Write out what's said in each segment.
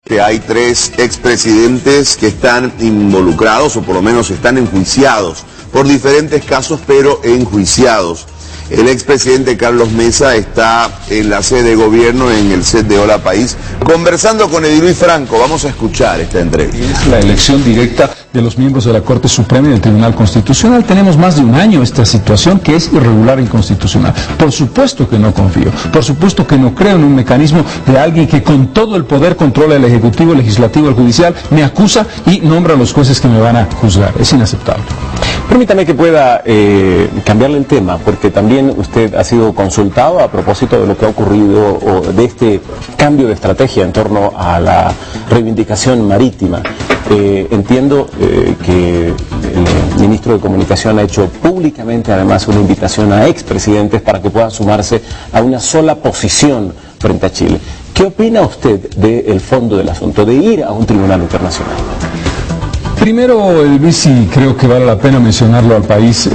Que hay 3 expresidentes que están involucrados, o por lo menos están enjuiciados, por diferentes casos, pero enjuiciados. El expresidente Carlos Mesa está en la sede de gobierno, en el set de Hola País, conversando con Ediluis Franco. Vamos a escuchar esta entrevista. Es la elección directa de los miembros de la Corte Suprema y del Tribunal Constitucional. Tenemos más de un año esta situación que es irregular e inconstitucional. Por supuesto que no confío, por supuesto que no creo en un mecanismo de alguien que con todo el poder controla el Ejecutivo, el Legislativo, el Judicial, me acusa y nombra a los jueces que me van a juzgar. Es inaceptable. Permítame que pueda cambiarle el tema, porque también usted ha sido consultado a propósito de lo que ha ocurrido o de este cambio de estrategia en torno a la reivindicación marítima. Entiendo que el ministro de Comunicación ha hecho públicamente además una invitación a expresidentes para que puedan sumarse a una sola posición frente a Chile. ¿Qué opina usted del fondo del asunto, de ir a un tribunal internacional? Primero, Luis, y creo que vale la pena mencionarlo al país,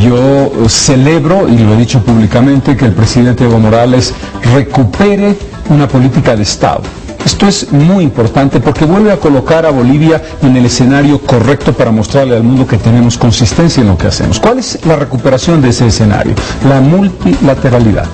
yo celebro, y lo he dicho públicamente, que el presidente Evo Morales recupere una política de Estado. Esto es muy importante porque vuelve a colocar a Bolivia en el escenario correcto para mostrarle al mundo que tenemos consistencia en lo que hacemos. ¿Cuál es la recuperación de ese escenario? La multilateralidad.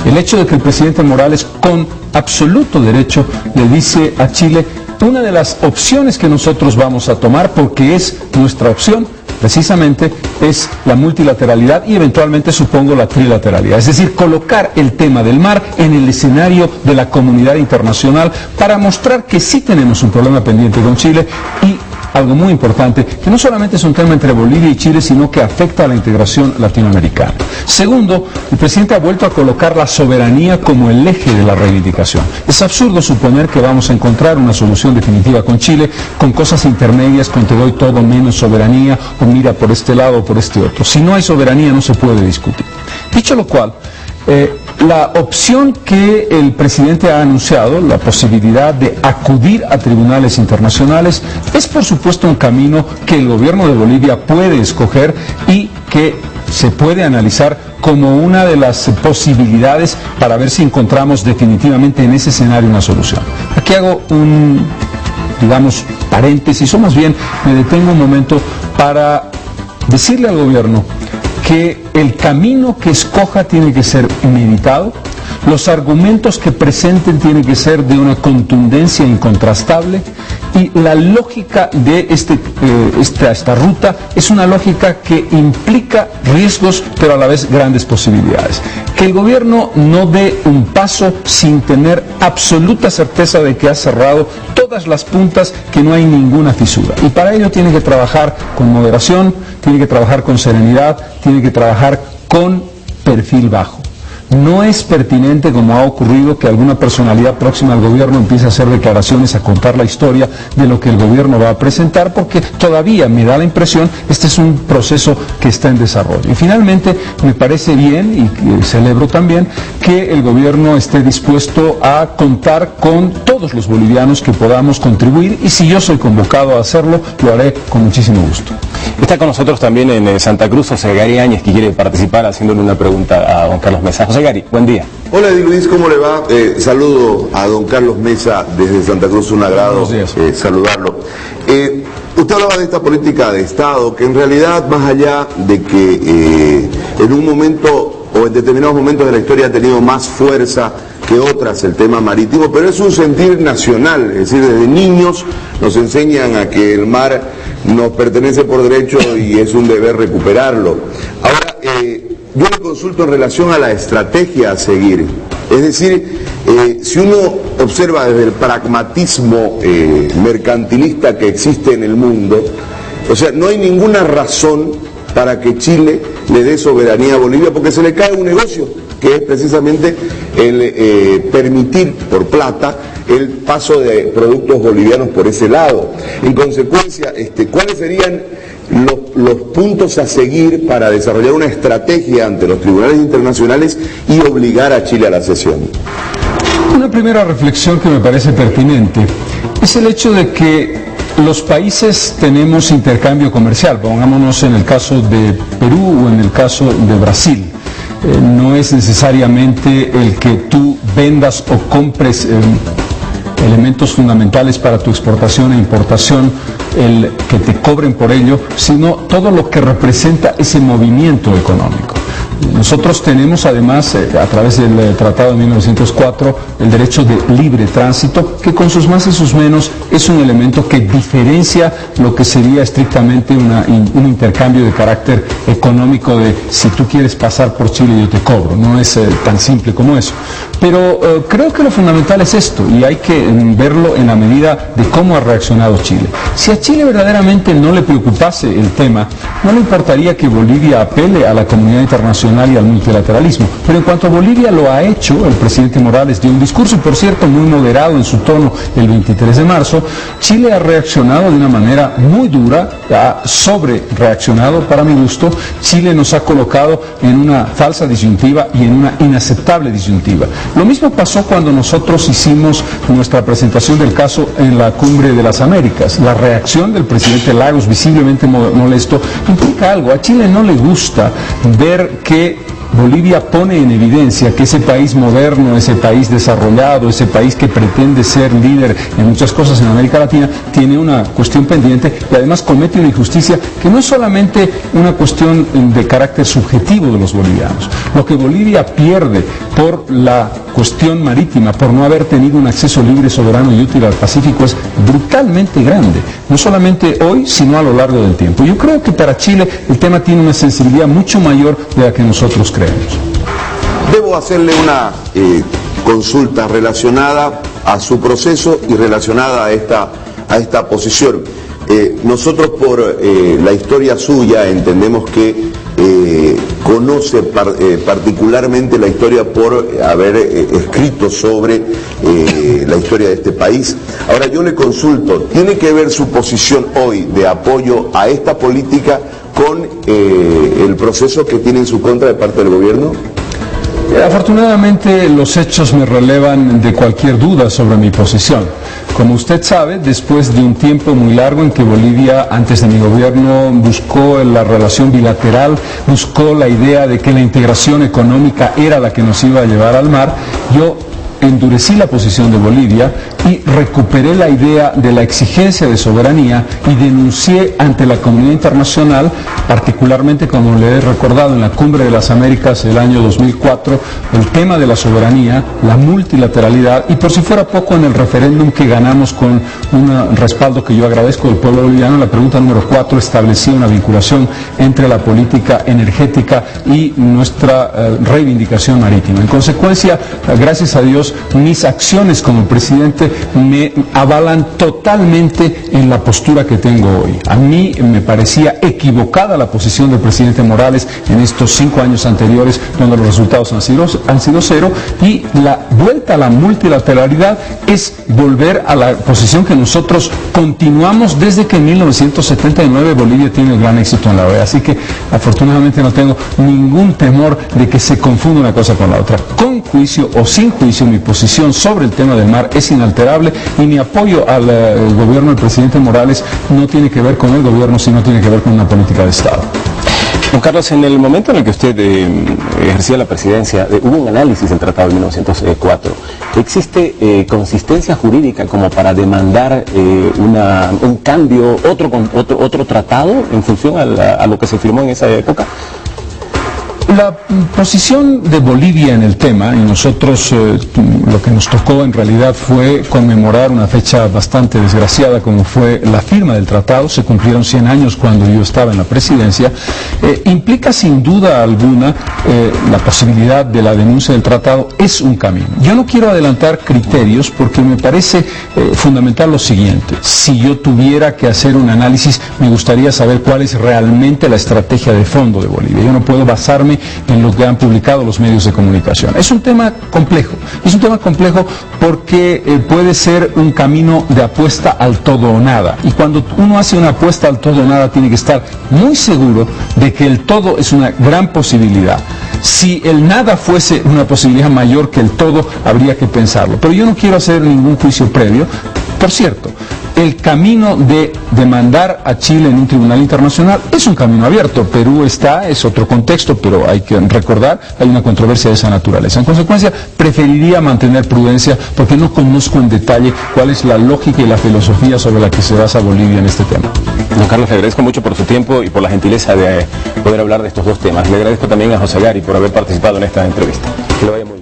El hecho de que el presidente Morales, con absoluto derecho, le dice a Chile: una de las opciones que nosotros vamos a tomar, porque es nuestra opción, precisamente es la multilateralidad y eventualmente, supongo, la trilateralidad. Es decir, colocar el tema del mar en el escenario de la comunidad internacional para mostrar que sí tenemos un problema pendiente con Chile y, algo muy importante, que no solamente es un tema entre Bolivia y Chile, sino que afecta a la integración latinoamericana. Segundo, el presidente ha vuelto a colocar la soberanía como el eje de la reivindicación. Es absurdo suponer que vamos a encontrar una solución definitiva con Chile con cosas intermedias, con te doy todo menos soberanía, o mira por este lado o por este otro. Si no hay soberanía no se puede discutir. Dicho lo cual, la opción que el presidente ha anunciado, la posibilidad de acudir a tribunales internacionales, es por supuesto un camino que el gobierno de Bolivia puede escoger y que se puede analizar como una de las posibilidades para ver si encontramos definitivamente en ese escenario una solución. Aquí hago un, digamos, paréntesis, o más bien me detengo un momento para decirle al gobierno que el camino que escoja tiene que ser meditado, los argumentos que presenten tienen que ser de una contundencia incontrastable y la lógica de esta ruta es una lógica que implica riesgos pero a la vez grandes posibilidades. Que el gobierno no dé un paso sin tener absoluta certeza de que ha cerrado todas las puntas, que no hay ninguna fisura. Y para ello tiene que trabajar con moderación, tiene que trabajar con serenidad, tiene que trabajar con perfil bajo. No es pertinente, como ha ocurrido, que alguna personalidad próxima al gobierno empiece a hacer declaraciones, a contar la historia de lo que el gobierno va a presentar, porque todavía me da la impresión, este es un proceso que está en desarrollo. Y finalmente, me parece bien, y celebro también, que el gobierno esté dispuesto a contar con todos los bolivianos que podamos contribuir, y si yo soy convocado a hacerlo, lo haré con muchísimo gusto. Está con nosotros también en Santa Cruz José Gary Áñez, que quiere participar haciéndole una pregunta a don Carlos Mesa. José Gary, buen día. Hola Ediluis, ¿cómo le va? Saludo a don Carlos Mesa desde Santa Cruz, un agrado saludarlo. Usted hablaba de esta política de Estado, que en realidad, más allá de que en un momento o en determinados momentos de la historia ha tenido más fuerza que otras el tema marítimo, pero es un sentir nacional, es decir, desde niños nos enseñan a que el mar nos pertenece por derecho y es un deber recuperarlo. Ahora, yo le consulto en relación a la estrategia a seguir, es decir, si uno observa desde el pragmatismo mercantilista que existe en el mundo, o sea, no hay ninguna razón para que Chile le dé soberanía a Bolivia, porque se le cae un negocio, que es precisamente el permitir por plata el paso de productos bolivianos por ese lado. En consecuencia, ¿cuáles serían los puntos a seguir para desarrollar una estrategia ante los tribunales internacionales y obligar a Chile a la cesión? Una primera reflexión que me parece pertinente es el hecho de que los países tenemos intercambio comercial, pongámonos en el caso de Perú o en el caso de Brasil. No es necesariamente el que tú vendas o compres elementos fundamentales para tu exportación e importación, el que te cobren por ello, sino todo lo que representa ese movimiento económico. Nosotros tenemos además, a través del Tratado de 1904, el derecho de libre tránsito, que con sus más y sus menos es un elemento que diferencia lo que sería estrictamente un intercambio de carácter económico de si tú quieres pasar por Chile yo te cobro. No es tan simple como eso. Pero creo que lo fundamental es esto, y hay que verlo en la medida de cómo ha reaccionado Chile. Si a Chile verdaderamente no le preocupase el tema, no le importaría que Bolivia apele a la comunidad internacional y al multilateralismo. Pero en cuanto a Bolivia lo ha hecho, el presidente Morales dio un discurso, por cierto, muy moderado en su tono el 23 de marzo, Chile ha reaccionado de una manera muy dura, ha sobre reaccionado para mi gusto. Chile nos ha colocado en una falsa disyuntiva y en una inaceptable disyuntiva. Lo mismo pasó cuando nosotros hicimos nuestra presentación del caso en la Cumbre de las Américas. La reacción del presidente Lagos, visiblemente molesto, implica algo. A Chile no le gusta ver que Bolivia pone en evidencia que ese país moderno, ese país desarrollado, ese país que pretende ser líder en muchas cosas en América Latina, tiene una cuestión pendiente y además comete una injusticia que no es solamente una cuestión de carácter subjetivo de los bolivianos. Lo que Bolivia pierde por la cuestión marítima, por no haber tenido un acceso libre, soberano y útil al Pacífico, es brutalmente grande, no solamente hoy, sino a lo largo del tiempo. Yo creo que para Chile el tema tiene una sensibilidad mucho mayor de la que nosotros creemos. Debo hacerle una consulta relacionada a su proceso y relacionada a esta posición. Nosotros por la historia suya entendemos que conoce particularmente la historia por haber escrito sobre la historia de este país. Ahora yo le consulto, ¿tiene que ver su posición hoy de apoyo a esta política con el proceso que tiene en su contra de parte del gobierno? Afortunadamente los hechos me relevan de cualquier duda sobre mi posición. Como usted sabe, después de un tiempo muy largo en que Bolivia, antes de mi gobierno, buscó la relación bilateral, buscó la idea de que la integración económica era la que nos iba a llevar al mar, yo endurecí la posición de Bolivia y recuperé la idea de la exigencia de soberanía y denuncié ante la comunidad internacional, particularmente como le he recordado en la Cumbre de las Américas del año 2004, el tema de la soberanía, la multilateralidad y por si fuera poco en el referéndum que ganamos con un respaldo que yo agradezco del pueblo boliviano. La pregunta número 4 establecía una vinculación entre la política energética y nuestra reivindicación marítima. En consecuencia, gracias a Dios, mis acciones como presidente me avalan totalmente en la postura que tengo hoy. A mí me parecía equivocada la posición del presidente Morales en estos 5 años anteriores, donde los resultados han sido cero, y la vuelta a la multilateralidad es volver a la posición que nosotros continuamos desde que en 1979 Bolivia tiene el gran éxito en la OEA. Así que afortunadamente no tengo ningún temor de que se confunda una cosa con la otra. Con juicio o sin juicio, mi posición sobre el tema del mar es inalterable y mi apoyo al gobierno del presidente Morales no tiene que ver con el gobierno, sino tiene que ver con una política de Estado. Don Carlos, en el momento en el que usted ejercía la presidencia, hubo un análisis del Tratado de 1904. ¿Existe consistencia jurídica como para demandar un cambio, otro tratado en función a lo que se firmó en esa época? La posición de Bolivia en el tema, y nosotros lo que nos tocó en realidad fue conmemorar una fecha bastante desgraciada como fue la firma del tratado. Se cumplieron 100 años cuando yo estaba en la presidencia. Implica sin duda alguna la posibilidad de la denuncia del tratado. Es un camino. Yo no quiero adelantar criterios porque me parece fundamental lo siguiente: si yo tuviera que hacer un análisis, me gustaría saber cuál es realmente la estrategia de fondo de Bolivia. Yo no puedo basarme en lo que han publicado los medios de comunicación. Es un tema complejo porque puede ser un camino de apuesta al todo o nada, y cuando uno hace una apuesta al todo o nada tiene que estar muy seguro de que el todo es una gran posibilidad. Si el nada fuese una posibilidad mayor que el todo, habría que pensarlo, pero yo no quiero hacer ningún juicio previo. Por cierto, El camino de demandar a Chile en un tribunal internacional es un camino abierto. Perú es otro contexto, pero hay que recordar, hay una controversia de esa naturaleza. En consecuencia, preferiría mantener prudencia porque no conozco en detalle cuál es la lógica y la filosofía sobre la que se basa Bolivia en este tema. Don Carlos, le agradezco mucho por su tiempo y por la gentileza de poder hablar de estos dos temas. Le agradezco también a José Gari por haber participado en esta entrevista. Que lo vaya muy bien.